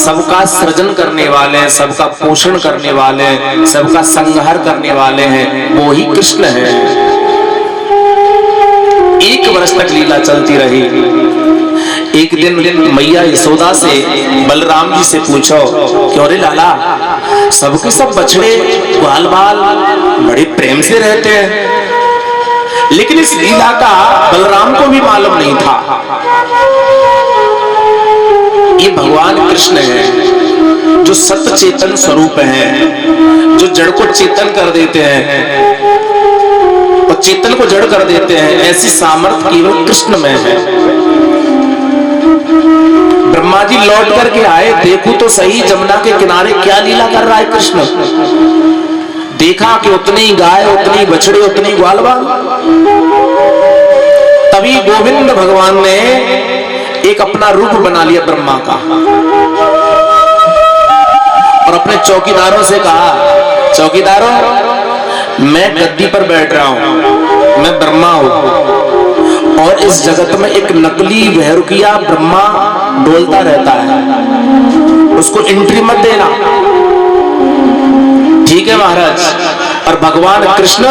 सबका सृजन करने वाले हैं, सबका पोषण करने वाले हैं, सबका संहार करने वाले हैं, वो ही कृष्ण है। 1 वर्ष तक लीला चलती रही। एक दिन मैया यशोदा से बलराम जी से पूछो, क्यों रे लाला, सबके सब बछड़े ग्वाल बाल बड़े प्रेम से रहते हैं, लेकिन इस लीला का बलराम को भी मालूम नहीं था। ये भगवान कृष्ण है जो सत्य चेतन स्वरूप है, जो जड़ को चेतन कर देते हैं और चेतन को जड़ कर देते हैं। ऐसी सामर्थ्य केवल कृष्ण में है। ब्रह्मा जी लौट करके आए, देखो तो सही जमुना के किनारे क्या लीला कर रहा है कृष्ण। देखा कि उतनी ही गाय, उतनी बछड़े, उतनी ग्वाल बाल। तभी गोविंद भगवान ने एक अपना रूप बना लिया ब्रह्मा का और अपने चौकीदारों से कहा, चौकीदारों, मैं गद्दी पर बैठ रहा हूं, मैं ब्रह्मा हूं और इस जगत में एक नकली बहरूकिया ब्रह्मा डोलता रहता है, उसको एंट्री मत देना। ठीक है महाराज। और भगवान कृष्ण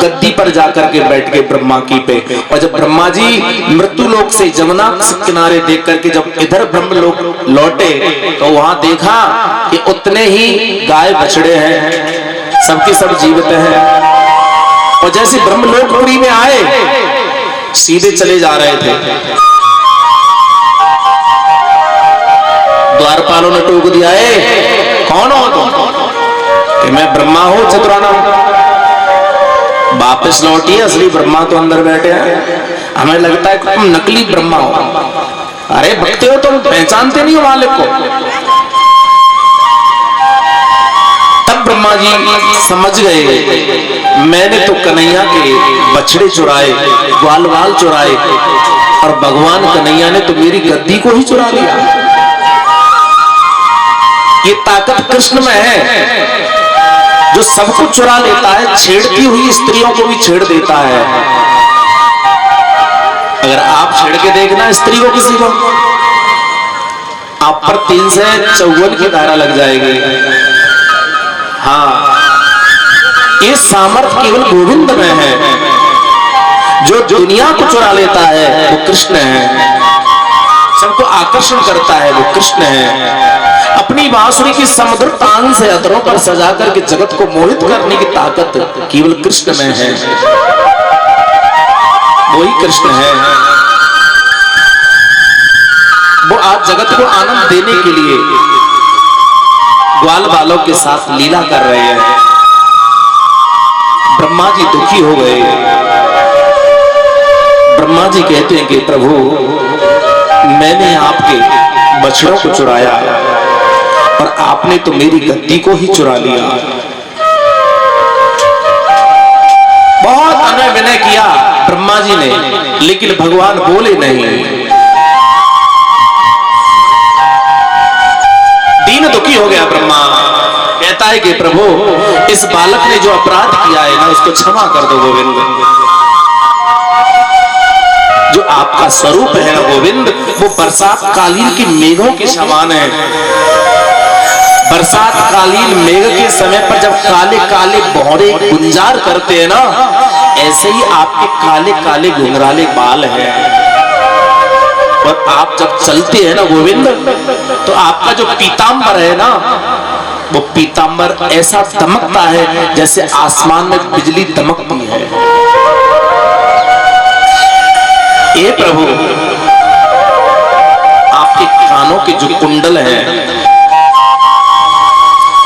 गद्दी पर जाकर के बैठ गए ब्रह्मा की पे। और जब ब्रह्मा जी मृत्यु लोक से जमुना किनारे देख करके जब इधर ब्रह्म लोक लौटे तो वहां देखा कि उतने ही गाय बछड़े हैं, सबके सब जीवित हैं। और जैसे ब्रह्मलोकपुरी में आए सीधे चले जा रहे थे, द्वारपालों ने टोक दिया, कौन हो तुम? कि मैं ब्रह्मा हूं चतुराना। वापस लौटिए, असली ब्रह्मा तो अंदर बैठे हैं, हमें लगता है कि तुम नकली ब्रह्मा हो। अरे भक्ते हो तुम, पहचानते नहीं हो मालिक को। तब ब्रह्मा जी समझ गए, मैंने तो कन्हैया के बछड़े चुराए, ग्वाल बाल चुराए और भगवान कन्हैया ने तो मेरी गद्दी को ही चुरा लिया। ये ताकत कृष्ण में है जो सब कुछ चुरा लेता है, छेड़ती हुई स्त्रियों को भी छेड़ देता है। अगर आप छेड़ के देखना स्त्री को, किसी को, आप पर 354 की धारा लग जाएगी। हाँ, ये सामर्थ्य केवल गोविंद में है। जो दुनिया को चुरा लेता है वो कृष्ण है, सबको आकर्षण करता है वो कृष्ण है। अपनी बांसुरी की समुद्र तान से अतरों पर सजा करके जगत को मोहित करने की ताकत केवल कृष्ण में है, वही कृष्ण है। वो आज जगत को आनंद देने के लिए ग्वाल बालों के साथ लीला कर रहे हैं। ब्रह्मा जी दुखी हो गए। ब्रह्मा जी कहते हैं कि प्रभु, मैंने आपके बछड़ों को चुराया और आपने तो मेरी गद्दी को ही चुरा लिया। बहुत अनय विनय किया ब्रह्मा जी ने, लेकिन भगवान बोले नहीं। दीन दुखी हो गया ब्रह्मा, कहता है कि प्रभु, इस बालक ने जो अपराध किया है ना, उसको क्षमा कर दो गोविंद। जो आपका स्वरूप है ना गोविंद, वो बरसात कालीन की मेघों के समान है। बरसात कालीन मेघ के समय पर जब काले काले बौरे गुंजार करते हैं ना, ऐसे ही आपके काले काले घुंघराले बाल हैं। और आप जब चलते हैं ना गोविंद, तो आपका जो पीतांबर है ना, वो पीतांबर ऐसा दमकता है जैसे आसमान में बिजली दमकती है। हे प्रभु, आपके कानों के जो कुंडल हैं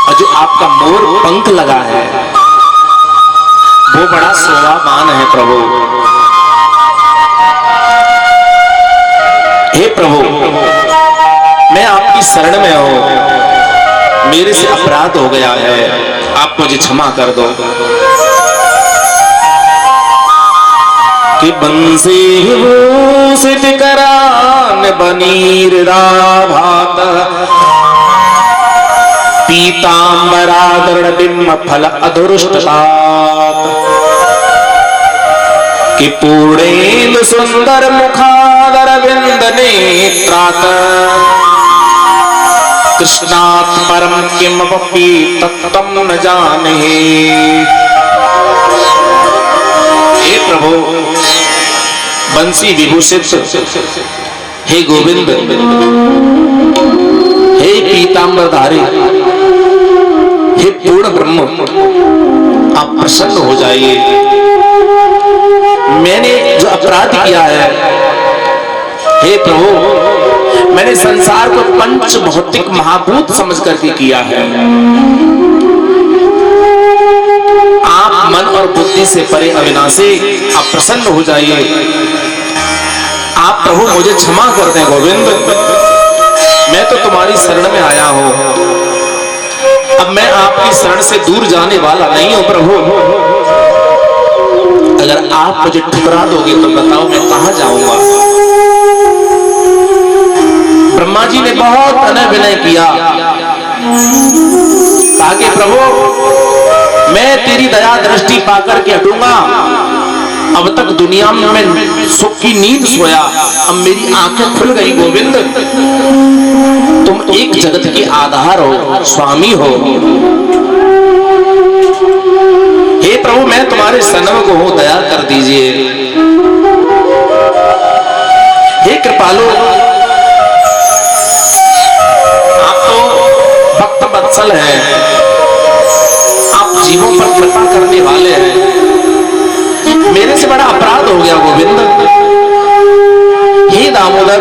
और जो आपका मोर पंख लगा है, वो बड़ा शोभामान है प्रभु। हे प्रभु, मैं आपकी शरण में हूं, मेरे से अपराध हो गया है, आप मुझे क्षमा कर दो। कि बंसी भूषित करान बनीर राभात, पीतांबरादरण बिंब फल अधुरुष्टतात, कि पूर्णेन्दु सुंदर मुखादर विंद नेत्रात, कृष्णात् परम किमपि तत्त्वं न जाने। हे प्रभु बंसी विभूषित, हे गोविंद, हे पीतांबरधारी, हे पूर्ण ब्रह्म, आप प्रसन्न हो जाइए। मैंने जो अपराध किया है हे प्रभु, मैंने संसार को पंच भौतिक महाभूत समझ करके किया है। आप मन और बुद्धि से परे अविनाशी, आप प्रसन्न हो जाइए। आप प्रभु मुझे क्षमा कर दें गोविंद, मैं तो तुम्हारी शरण में आया हूं, अब मैं आपकी शरण से दूर जाने वाला नहीं हूं प्रभु। अगर आप मुझे ठुकरा दोगे तो बताओ मैं कहां जाऊंगा। ब्रह्मा जी ने बहुत अनय विनय किया, कहा कि प्रभु मैं तेरी दया दृष्टि पाकर के हटूंगा। अब तक दुनिया में मैं सुख की नींद सोया, अब मेरी आंखें खुल गई गोविंद। तुम एक जगत के आधार हो, स्वामी हो। हे प्रभु मैं तुम्हारे सन्मुख को हूं, दया कर दीजिए। हे कृपालु, आप तो भक्त वत्सल हैं, आप जीवों पर कृपा करने वाले हैं। मेरे से बड़ा अपराध हो गया गोविंद। हे दामोदर,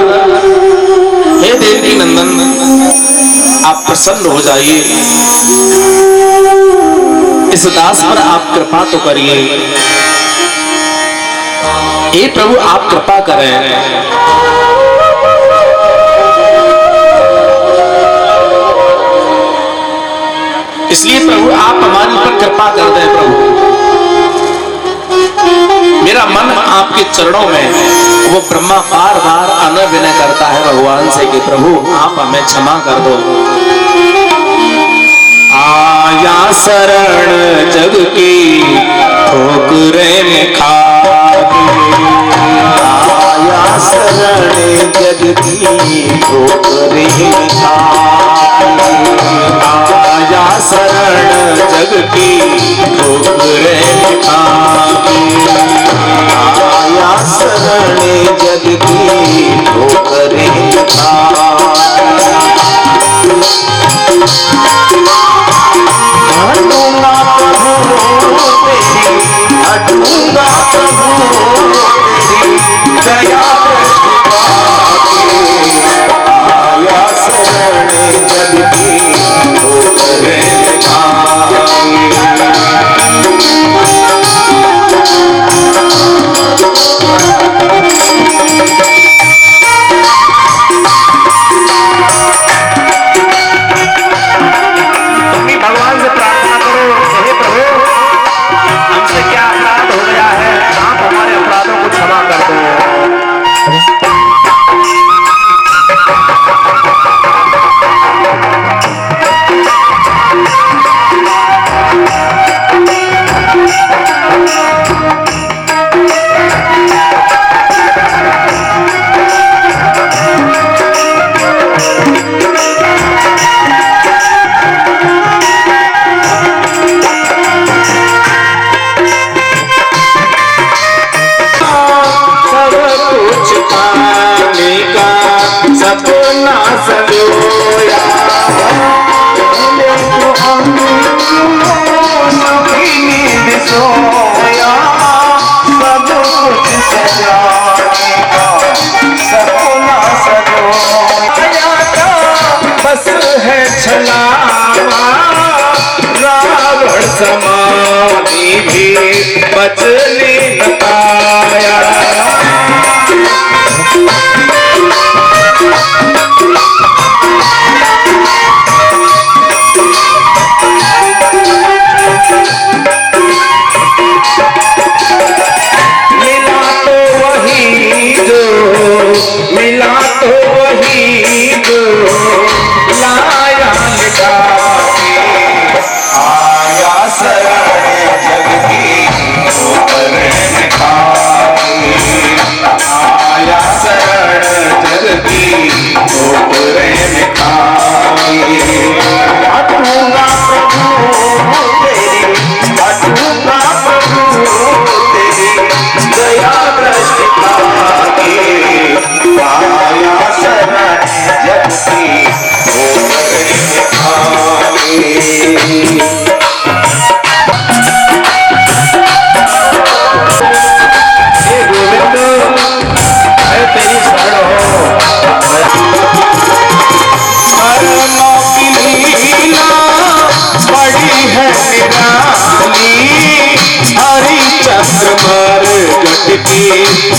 हे देवकी नंदन, आप प्रसन्न हो जाइए। इस दास पर आप कृपा तो करिए। हे प्रभु आप कृपा करें। इसलिए प्रभु आप हमारे ऊपर कृपा कर दें प्रभु। मेरा मन आपके चरणों में, वो ब्रह्मा बार बार अनय विनय करता है भगवान से कि प्रभु आप हमें क्षमा कर दो। आया शरण जग की ठोकरें में खा, आया शरण जग की ठोकरें में खा, आया शरण जग की ठोकरें में खा, आया शरण जग की ठोकरें में खा। हटूंगा प्रभु तेरी, हटूंगा प्रभु तेरी दया आया शरण जग की ठोकरें भगवान से प्रार्थना करो, हे प्रभु हमसे क्या अपराध हो गया है, आप हमारे अपराधों को क्षमा कर दो। सपना सजोया नींद सोया, सब कुछ सजाने का सपना सजोया था, बस है छलावा रावण समाधि भी बच नहीं पाया। मिला तो वही जो लाया निकाल के, आया शरण जग की ठोकरें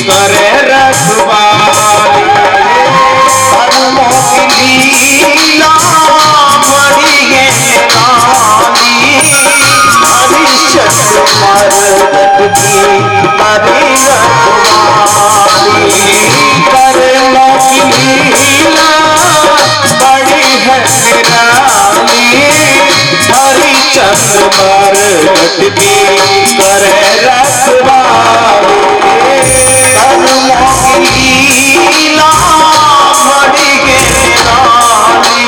करे रखवाली। धर्मों की लीला बड़ी है निराली, हरिश्चंद्र मर्दत की करे रखवाली। कर्मों की लीला बड़ी है निराली, हरिश्चंद्र मर्दत की करे रखवाली। कर्मों की लीला बड़ी है निराली,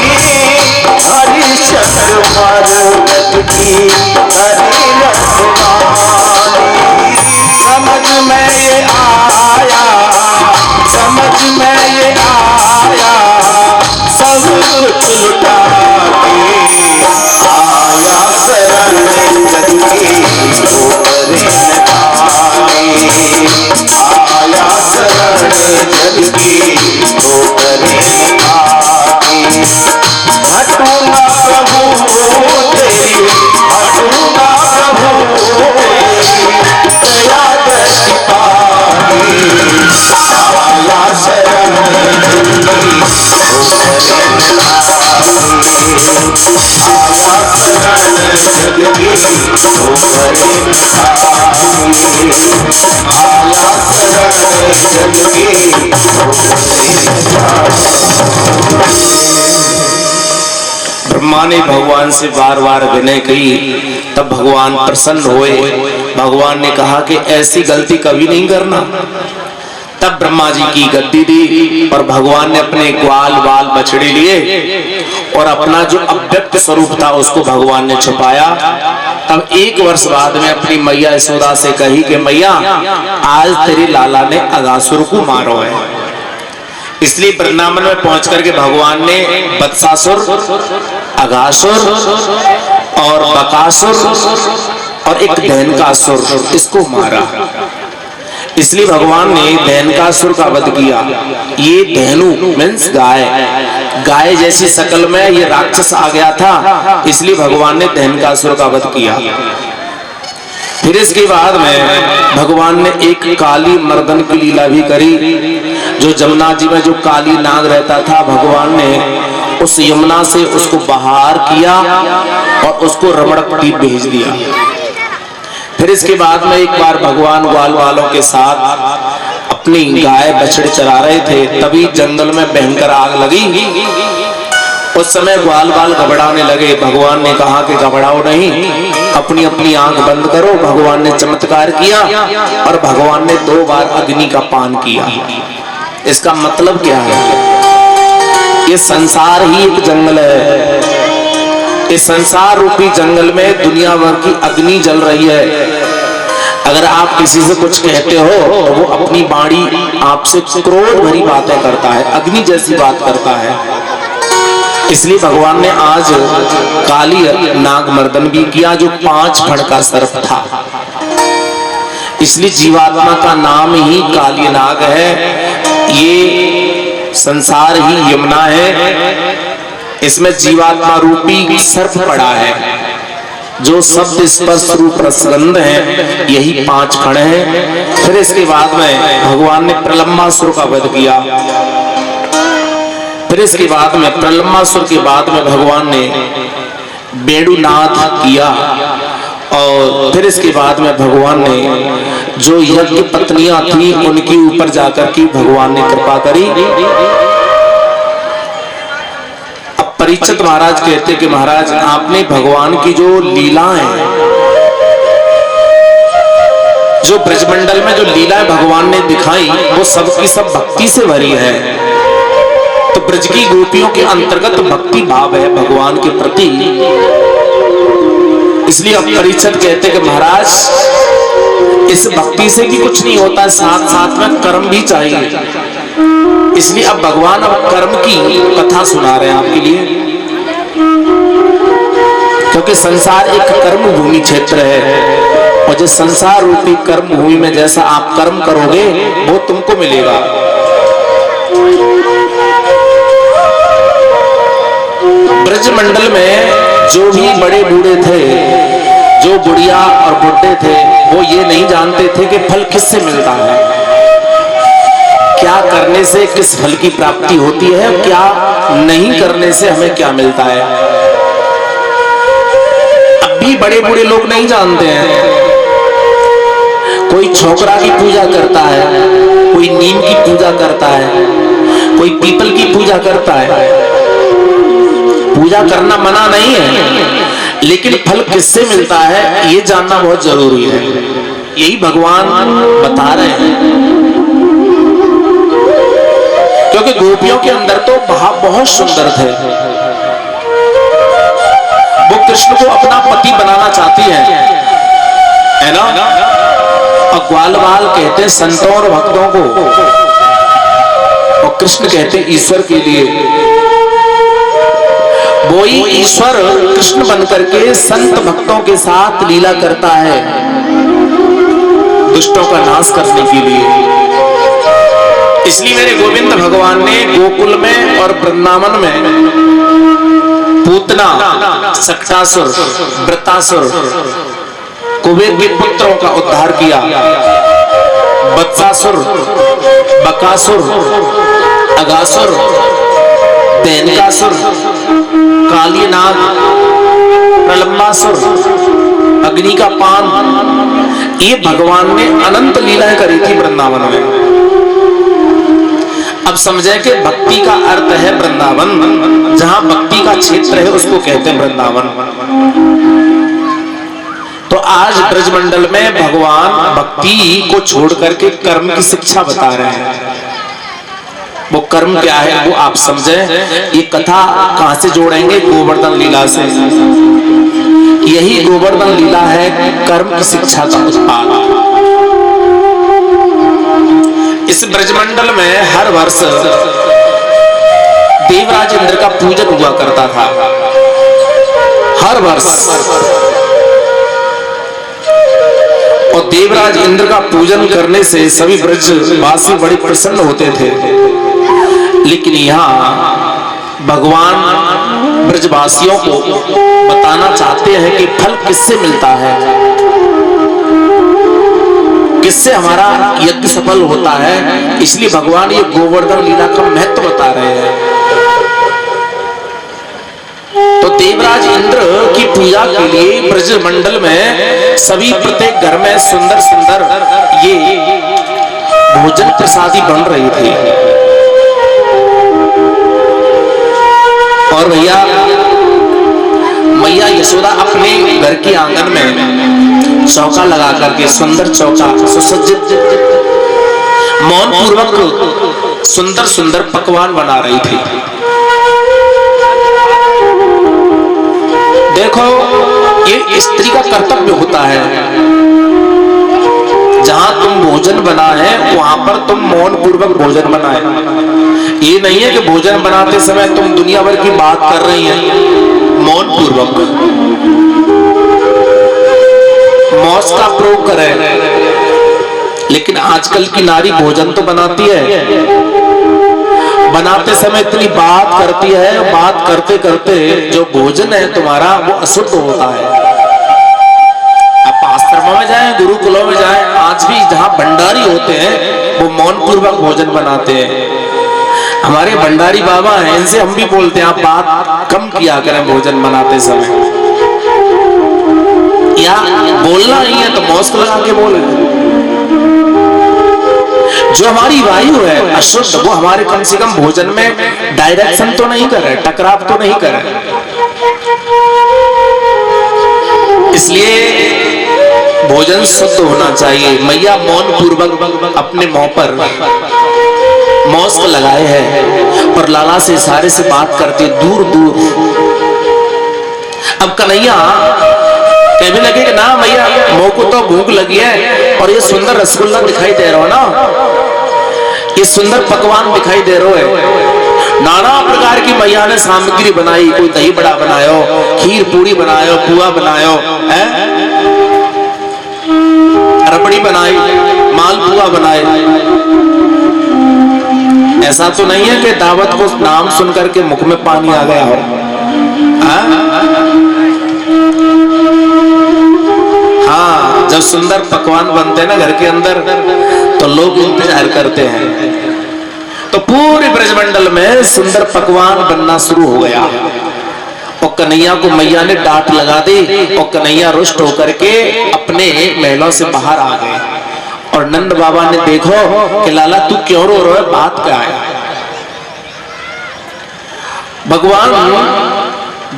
हरिश्चंद्र मर्दत की करे रखवाली। समझ में ये आया, समझ में ये आया, सब कुछ लुटा के आया शरण जग की ठोकरें खाए। आया शरण जग की ठोकरें खाए। हटूंगा प्रभु तेरी, हटूंगा प्रभु तेरी दया दृष्टि पाई। आया शरण जग की ठोकरें खाए। आया शरण जग की ठोकरें खाए। आया शरण जग की ब्रह्मा ने भगवान से बार बार विनय की, तब भगवान प्रसन्न हुए। भगवान ने कहा कि ऐसी गलती कभी नहीं करना। तब ब्रह्मा जी की गद्दी दी और भगवान ने अपने ग्वाल बाल बछड़े लिए और अपना जो अव्यक्त स्वरूप था उसको भगवान ने छुपाया। तब 1 वर्ष बाद में अपनी मैया यशोदा से कही कि मैया आज तेरे लाला ने अगासुर को मारो है। इसलिए वृंदावन में पहुंच करके भगवान ने वत्सासुर, अगासुर और बकासुर और एक धैनकासुर इसको मारा। इसलिए भगवान ने धैनकासुर का वध किया। ये धैनु मीन्स गाय, गाय जैसी शकल में ये राक्षस आ गया था, इसलिए भगवान ने धैनकासुर का वध किया। फिर इसके बाद में भगवान ने एक काली मर्दन की लीला भी करी। जो जमुना जी में जो काली नाग रहता था, भगवान ने उस यमुना से उसको बाहर किया और उसको रमणपट्टी भेज दिया। फिर इसके बाद में एक बार भगवान ग्वाल वालों के साथ अपनी गाय बछड़े चरा रहे थे, तभी जंगल में भयंकर आग लगी। उस समय ग्वाल बाल घबराने लगे। भगवान ने कहा कि घबराओ नहीं, अपनी अपनी आंख बंद करो। भगवान ने चमत्कार किया और भगवान ने 2 बार अग्नि का पान किया। इसका मतलब क्या है? ये संसार ही एक जंगल है। इस संसार रूपी जंगल में दुनिया भर की अग्नि जल रही है। अगर आप किसी से कुछ कहते हो तो वो अपनी वाणी आपसे क्रोध भरी बातें करता है, अग्नि जैसी बात करता है। इसलिए भगवान ने आज काली नाग मर्दन भी किया, जो 5 फण का सर्प था। इसलिए जीवात्मा का नाम ही काली नाग है। ये संसार ही यमुना है, इसमें जीवात्मा रूपी सर्प पड़ा है। जो शब्द स्पर्श रूप रसगंध है, यही 5 फण है। फिर इसके बाद में भगवान ने प्रलंबासुर का वध किया। फिर इसके बाद में प्रलंबासुर के बाद में भगवान ने वेणुनाद किया। और फिर इसके बाद में भगवान ने जो यज्ञ पत्नियां थी उनके ऊपर जाकर के भगवान ने कृपा करी। अब परीक्षित महाराज कहते कि महाराज आपने भगवान की जो लीलाएं, जो ब्रजमंडल में जो लीलाएं भगवान ने दिखाई, वो सब की सब भक्ति से भरी है। तो ब्रज की गोपियों के अंतर्गत भक्ति भाव है भगवान के प्रति। इसलिए अब परीक्षित कहते कि महाराज इस भक्ति से भी कुछ नहीं होता, साथ साथ में कर्म भी चाहिए। इसलिए अब भगवान अब कर्म की कथा सुना रहे हैं आपके लिए, क्योंकि संसार एक कर्म भूमि क्षेत्र है। और जो संसार रूपी कर्म भूमि में जैसा आप कर्म करोगे वो तुमको मिलेगा। ब्रजमंडल में जो भी बड़े बूढ़े थे, जो बुढ़िया और बुढ़े थे, वो ये नहीं जानते थे कि फल किससे मिलता है। क्या करने से किस फल की प्राप्ति होती है, क्या नहीं करने से हमें क्या मिलता है। अब भी बड़े बूढ़े लोग नहीं जानते हैं। कोई छोकरा की पूजा करता है, कोई नीम की पूजा करता है, कोई पीपल की पूजा करता है। पूजा करना मना नहीं है, लेकिन फल किससे मिलता है ये जानना बहुत जरूरी है। यही भगवान बता रहे हैं। क्योंकि गोपियों के अंदर तो भाव बहुत सुंदर थे। वो कृष्ण को अपना पति बनाना चाहती है ना। और ग्वाल बाल कहते हैं संतों और भक्तों को, और कृष्ण कहते हैं ईश्वर के लिए। वो ही ईश्वर कृष्ण बनकर के संत भक्तों के साथ लीला करता है, दुष्टों का नाश करने के लिए। इसलिए मेरे गोविंद भगवान ने गोकुल में और वृंदावन में पूतना, सक्तासुर, वृत्तासुर, कुबेर के पुत्रों का उद्धार किया। बत्सासुर, बकासुर, अगासुर, दैनकासुर, कालीनाग, प्रलंबासुर, अग्नि का पान, ये भगवान ने अनंत लीलाएं करी थी वृंदावन में। अब समझे कि भक्ति का अर्थ है वृंदावन। जहां भक्ति का क्षेत्र है उसको कहते हैं वृंदावन। तो आज ब्रजमंडल में भगवान भक्ति को छोड़ करके कर्म की शिक्षा बता रहे हैं। वो कर्म क्या है वो आप समझे। ये कथा कहां से जोड़ेंगे? गोवर्धन लीला से। यही गोवर्धन लीला है कर्म की शिक्षा का उत्पाद। इस ब्रजमंडल में हर वर्ष देवराज इंद्र का पूजन हुआ करता था, हर वर्ष। और देवराज इंद्र का पूजन करने से सभी ब्रजवासी बड़े प्रसन्न होते थे। लेकिन यहाँ भगवान ब्रजवासियों को बताना चाहते हैं कि फल किससे मिलता है, किससे हमारा यज्ञ सफल होता है। इसलिए भगवान ये गोवर्धन लीला का महत्व बता रहे हैं। तो देवराज इंद्र की पूजा के लिए ब्रजमंडल में सभी प्रत्येक घर में सुंदर सुंदर ये भोजन प्रसादी बन रही थी। और भैया मैया यशोदा अपने घर के आंगन में चौका लगा करके, सुंदर चौका सुसज्जित, मौन पूर्वक सुंदर सुंदर पकवान बना रही थी। देखो ये स्त्री का कर्तव्य होता है। जहां तुम भोजन बना है वहां पर तुम मौन पूर्वक भोजन बनाए। ये नहीं है कि भोजन बनाते समय तुम दुनिया भर की बात कर रही हैं। मौन पूर्वक मौज का प्रयोग करें। लेकिन आजकल की नारी भोजन तो बनाती है, बनाते समय इतनी बात करती है, बात करते करते जो भोजन है तुम्हारा वो अशुद्ध होता है। आप आश्रमों में जाएं, गुरुकुलों में जाएं, आज भी जहां भंडारी होते हैं वो मौन पूर्वक भोजन बनाते हैं। हमारे भंडारी बाबा हैं, इनसे हम भी बोलते हैं आप बात कम किया करें भोजन बनाते समय। या बोलना ही है तो मौस्क लगा के बोले। जो हमारी वायु है अशुद्ध, वो हमारे कम से कम भोजन में डायरेक्शन तो नहीं करे, टकराव तो नहीं करे। इसलिए भोजन शुद्ध होना चाहिए। मैया मौन पूर्वक अपने मुंह पर मौस्क लगाए हैं और लाला से इशारे से बात करते दूर दूर। अब कन्हैया कहने लगे कि ना मैया मुंह को तो भूख लगी है और ये सुंदर रसगुल्ला दिखाई दे रहा हो ना, ये सुंदर पकवान दिखाई दे रहा है। नाना प्रकार की मैया ने सामग्री बनाई, कोई दही बड़ा बनायो, खीर पूरी बनायो, पुआ बनायो, रबड़ी बनाई, मालपुआ बनाए। ऐसा तो नहीं है कि दावत को नाम सुनकर के मुख में पानी आ गया हो। हाँ, जब सुंदर पकवान बनते हैं ना घर के अंदर तो लोग इंतजार करते हैं। तो पूरे ब्रजमंडल में सुंदर पकवान बनना शुरू हो गया और कन्हैया को मैया ने डांट लगा दी और कन्हैया रुष्ट होकर के अपने महलों से बाहर आ गए। और नंद बाबा ने देखो कि लाला तू क्यों रो रहा है, बात क्या है। भगवान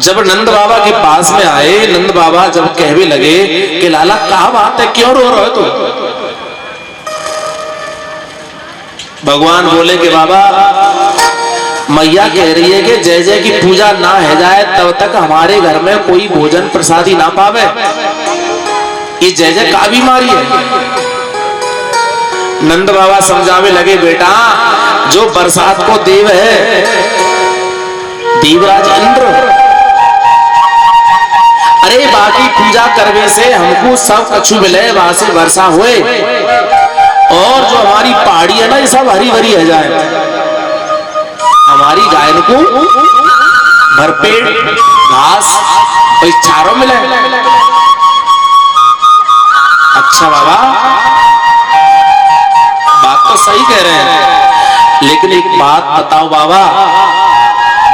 जब नंद बाबा के पास में आए, नंद बाबा जब कहने लगे कि लाला क्या बात है, क्यों रो रहे हो तू। भगवान बोले कि बाबा मैया कह रही है कि जय जय की पूजा ना है जाए तब तक हमारे घर में कोई भोजन प्रसादी ना पावे। ये जय जय का बीमारी है। नंद बाबा समझावे लगे बेटा जो बरसात को देव है देवराज इंद्र, अरे बाकी पूजा करने से हमको सब कछु मिले, वहां से वर्षा हुए और जो हमारी पहाड़ी है ना ये सब हरी भरी है जाए, हमारी गाय को भरपेट घास और चारों मिले। अच्छा बाबा बात तो सही कह रहे हैं, लेकिन एक बात बताओ बाबा,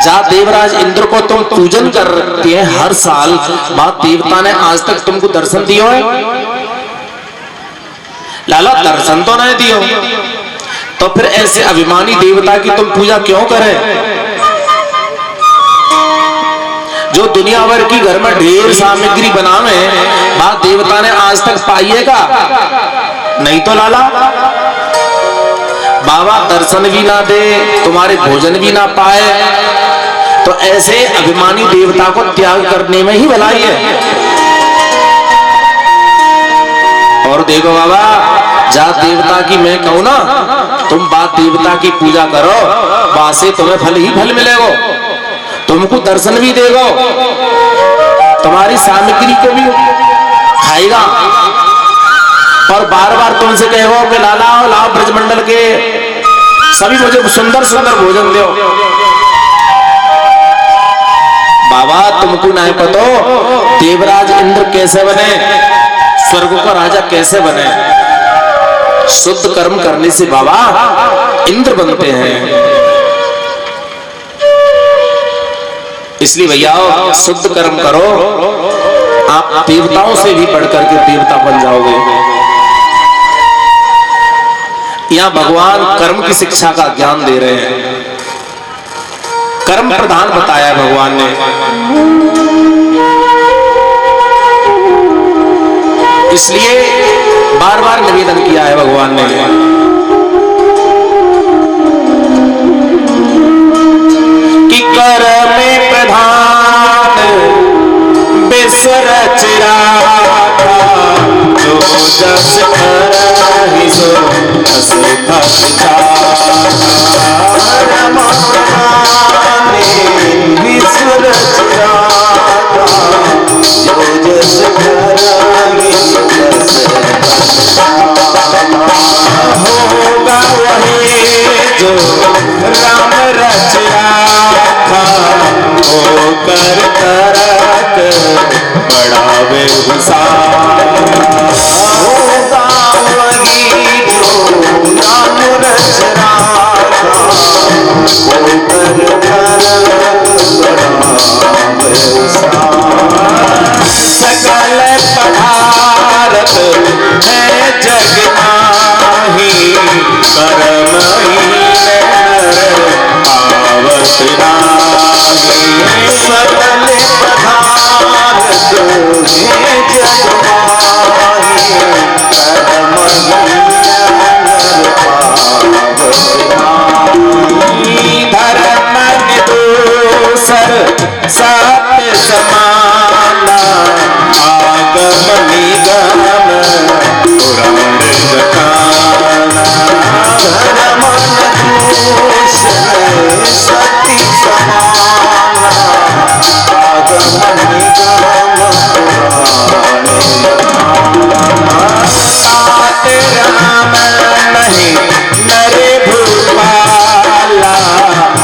जा देवराज इंद्र को तुम पूजन करते हैं हर साल, बात देवता ने आज तक तुमको दर्शन दिया है। लाला दर्शन तो नहीं दियो, तो फिर ऐसे अभिमानी देवता की तुम पूजा क्यों करें। जो दुनिया भर की घर में ढेर सामग्री बनावे बात देवता ने आज तक पाइएगा नहीं। तो लाला बाबा दर्शन भी ना दे, तुम्हारे भोजन भी ना पाए, तो ऐसे अभिमानी देवता को त्याग करने में ही भलाई है। और देखो बाबा जा देवता की मैं कहूं ना, तुम बात देवता की पूजा करो, वहां से तुम्हें फल ही फल मिलेगा, तुमको दर्शन भी देगा, तुम्हारी सामग्री को भी खाएगा और बार बार तुमसे कहेगा कि लाला लाओ ब्रजमंडल के सभी मुझे सुंदर सुंदर भोजन दो। बाबा तुमको नहीं पता देवराज इंद्र कैसे बने, स्वर्ग का राजा कैसे बने। शुद्ध कर्म करने से बाबा इंद्र बनते हैं। इसलिए भैया शुद्ध कर्म करो, आप देवताओं से भी बढ़कर के देवता बन जाओगे। यहां भगवान कर्म की शिक्षा का ज्ञान दे रहे हैं, कर्म प्रधान बताया भगवान ने। इसलिए बार बार निवेदन किया है भगवान ने कि कर्म में प्रधान बिसरच राखा, जो जस करहि सो जस भक्त बिसरच राखा, जो जस करहि होगा वही जो राम रच राखा, होकर करत बढ़ावे होगा वही जो राम रच राखा, होकर करत बढ़ावे सकल पदार्थ है जग माही, कर्म आवत राही। सकल पदार्थ है जग माही, कर्म धर्म दूसर सत्य समाना, आगम निगम पुराण गाना। धर्म दूसर सत्य समाना, आगम निगम पुराण गाना। सात राम नहीं नरे भूपाला,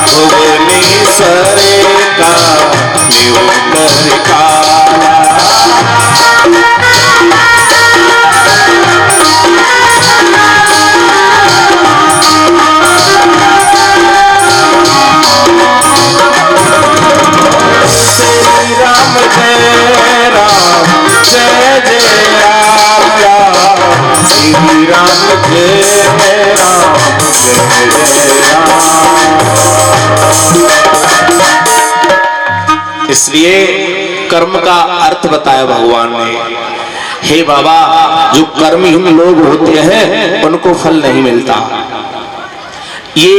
भुवनेश्वर का युग काला। राम जय जय राम श्री राम जय राम जय जय राम। इसलिए कर्म का अर्थ बताया भगवान ने। हे बाबा, जो कर्महीन लोग होते हैं उनको फल नहीं मिलता। ये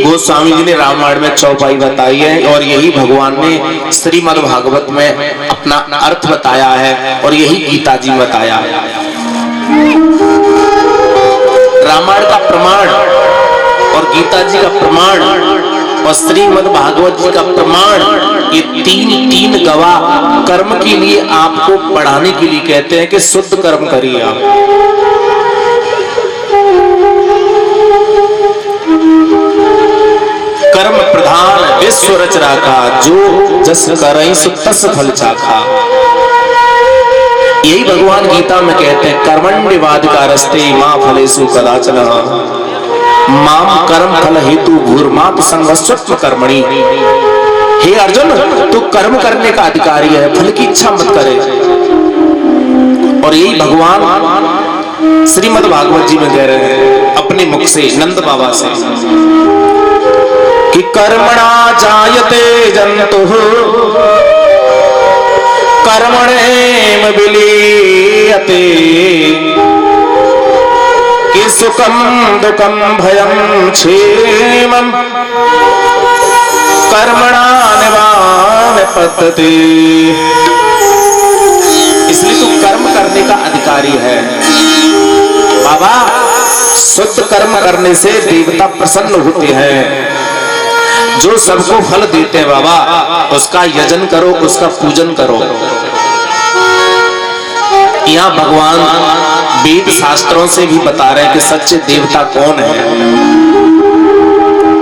गोस्वामी जी ने रामायण में चौपाई बताई है और यही भगवान ने श्रीमद् भागवत में अपना अर्थ बताया है और यही गीता जी में बताया है। रामायण का प्रमाण और गीता जी का प्रमाण और श्रीमद् भागवत जी का प्रमाण, ये तीन गवाह कर्म के लिए आपको बढ़ाने के लिए कहते हैं कि शुद्ध कर्म करिए आप। कर्म प्रधान विश्व रच राखा, जो जस करई सो तस फल चाखा। यही भगवान गीता में कहते हैं, कर्मण्यवाधिकारस्ते मा फलेषु कदाचन माम कर्म फल हेतु भूर्मात् संगस्त्व कर्मणि। हे अर्जुन, तू कर्म करने का अधिकारी है, फल की इच्छा मत करे। और यही भगवान श्रीमद् भागवत जी में कह रहे हैं अपने मुख से, नंद बाबा से, कि कर्मणा जायते जन्तुः कर्मणेव विलीयते, कि सुखम दुखम भयम क्षेमम कर्मणा निवारयते। इसलिए तू कर्म करने का अधिकारी है बाबा। शुद्ध कर्म करने से देवता प्रसन्न होते हैं, जो सबको फल देते हैं बाबा, उसका यजन करो, उसका पूजन करो। यहाँ भगवान वेद शास्त्रों से भी बता रहे हैं कि सच्चे देवता कौन है।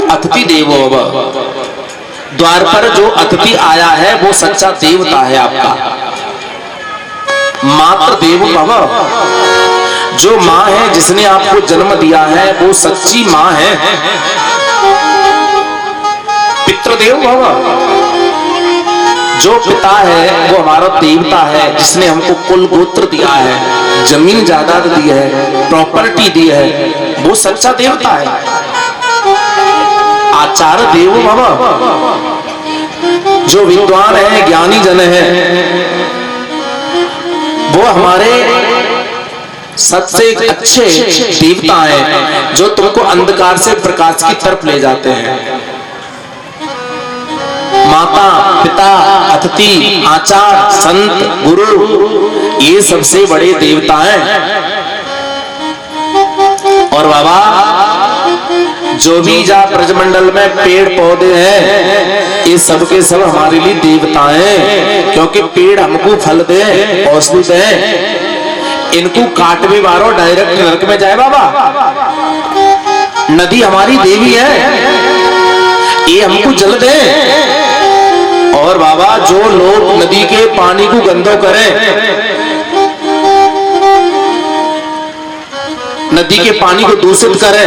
अतिथि देवो भव, द्वार पर जो अतिथि आया है वो सच्चा देवता है आपका। मातृ देवो भव, जो माँ है जिसने आपको जन्म दिया है वो सच्ची माँ है। पितृदेव भव, जो पिता है वो हमारा देवता है, जिसने हमको कुल गोत्र दिया है, जमीन जायदाद दी है, प्रॉपर्टी दी है, वो सच्चा देवता है। आचार्य देवो भव, जो विद्वान है, ज्ञानी जन है, वो हमारे सबसे अच्छे देवता हैं, जो तुमको अंधकार से प्रकाश की तरफ ले जाते हैं। माता, पिता, अतिथि, आचार्य, संत, गुरु, ये सबसे बड़े देवता हैं। और बाबा, जो भी जा ब्रजमंडल में पेड़ पौधे हैं, ये सब के सब हमारे लिए देवता हैं, क्योंकि पेड़ हमको फल दे, औषधि दे। इनको काटवे मारो, डायरेक्ट नरक में जाए बाबा। नदी हमारी देवी है, ये हमको जल दे। और बाबा, जो लोग नदी के पानी को गंदा करें, नदी के पानी को दूषित करें,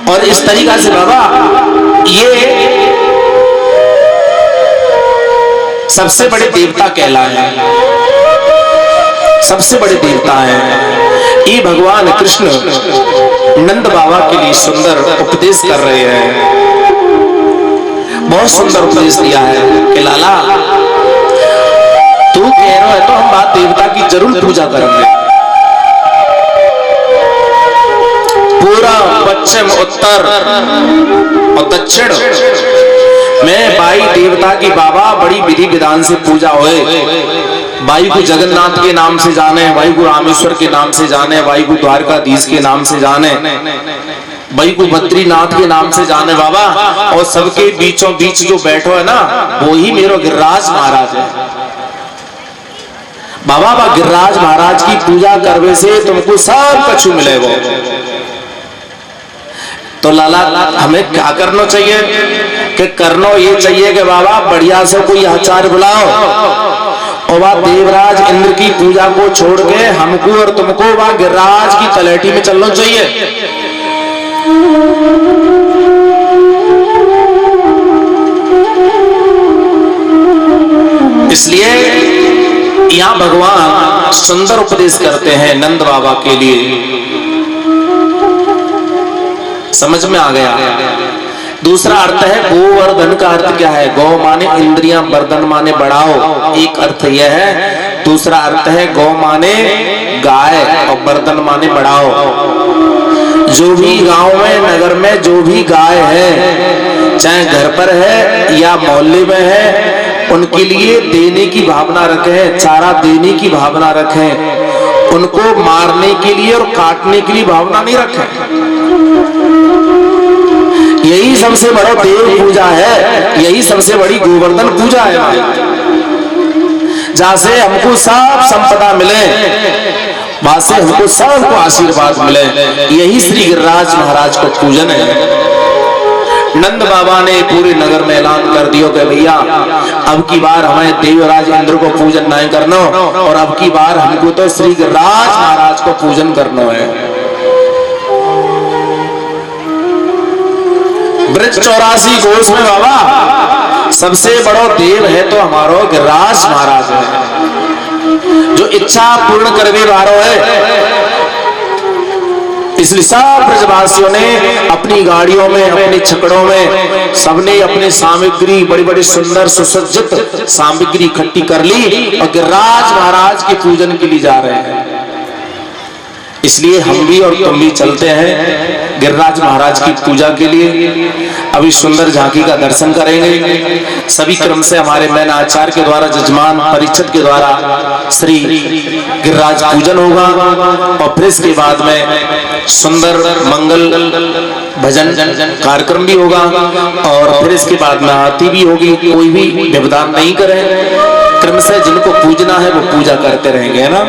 और इस तरीका से बाबा ये सबसे बड़े देवता कहलाए, सबसे बड़े देवता हैं। ये भगवान कृष्ण नंद बाबा के लिए सुंदर उपदेश कर रहे हैं। बहुत सुंदर उपदेश दिया है कि लाला, तू कह रहा है तो हम बात देवता की जरूर पूजा करेंगे। पूरा पश्चिम, उत्तर और दक्षिण में बाई देवता की बाबा बड़ी विधि विधान से पूजा होए। बाई को जगन्नाथ के नाम से जाने, बाई को रामेश्वर के नाम से जाने, बाई को द्वारकाधीश के नाम से जाने, बाई को बद्रीनाथ के नाम से जाने बाबा। और सबके बीचों बीच जो बैठो है ना, वो ही मेरो गिरिराज महाराज है बाबा। बा गिरिराज महाराज की पूजा करने से तुमको सब कछु मिलेगा। तो लाला, हमें क्या करना चाहिए? कि करना ये चाहिए कि बाबा बढ़िया से कोई आचार्य बुलाओ और वह देवराज इंद्र की पूजा को छोड़ के हमको और तुमको वह गिरिराज की तलेटी में चलना चाहिए। इसलिए यहाँ भगवान सुंदर उपदेश करते हैं नंद बाबा के लिए। समझ में आ गया। दूसरा अर्थ है गोवर्धन का अर्थ क्या है? गौ माने इंद्रियां, वर्धन माने बढ़ाओ, एक अर्थ यह है। दूसरा अर्थ है गौ माने गाय और वर्धन माने बढ़ाओ। जो भी गांव में नगर में जो भी गाय है, चाहे घर पर है या मोहल्ले में है, उनके लिए देने की भावना रखें, चारा देने की भावना रखें, उनको मारने के लिए और काटने के लिए भावना नहीं रखें। यही सबसे बड़ा देव पूजा है, यही सबसे बड़ी गोवर्धन पूजा है। जहां से हमको सब संपदा मिले, वहां से हमको सबको आशीर्वाद मिले, यही श्री गिरिराज महाराज को पूजन है। नंद बाबा ने पूरे नगर में ऐलान कर दिया कि भैया अब की बार हमें देवराज इंद्र को पूजन नहीं करना, और अब की बार हमको तो श्री गिरिराज महाराज को पूजन करना है। ब्रज 84 कोष में बाबा सबसे बड़ो देव है तो हमारो गिरिराज महाराज है, जो इच्छा पूर्ण करवे वारो है। इसलिए सब ब्रजवासियों ने अपनी गाड़ियों में, अपने छकड़ों में, सबने अपनी सामग्री, बड़ी बड़ी सुंदर सुसज्जित सामग्री इकट्ठी कर ली और गिरिराज महाराज के पूजन के लिए जा रहे हैं। इसलिए हम भी और तुम भी चलते हैं गिरिराज महाराज की पूजा के लिए। अभी सुंदर झांकी का दर्शन करेंगे। सभी क्रम से हमारे मैन आचार्य के द्वारा, जजमान परिषद के द्वारा श्री गिरिराज पूजन होगा, और फिर इसके बाद में सुंदर मंगल भजन कार्यक्रम भी होगा, और फिर इसके बाद में आरती भी होगी। कोई भी व्यवधान नहीं करें, क्रम से जिनको पूजना है वो पूजा करते रहेंगे, है ना।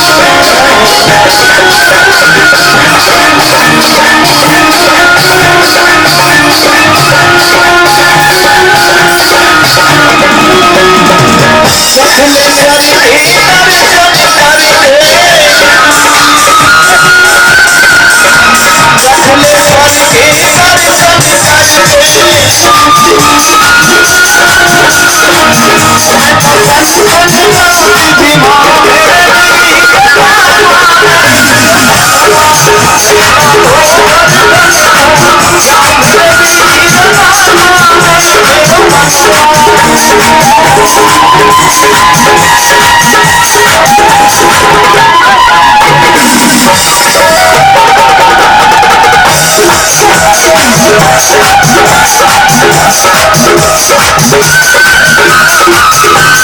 Thank you.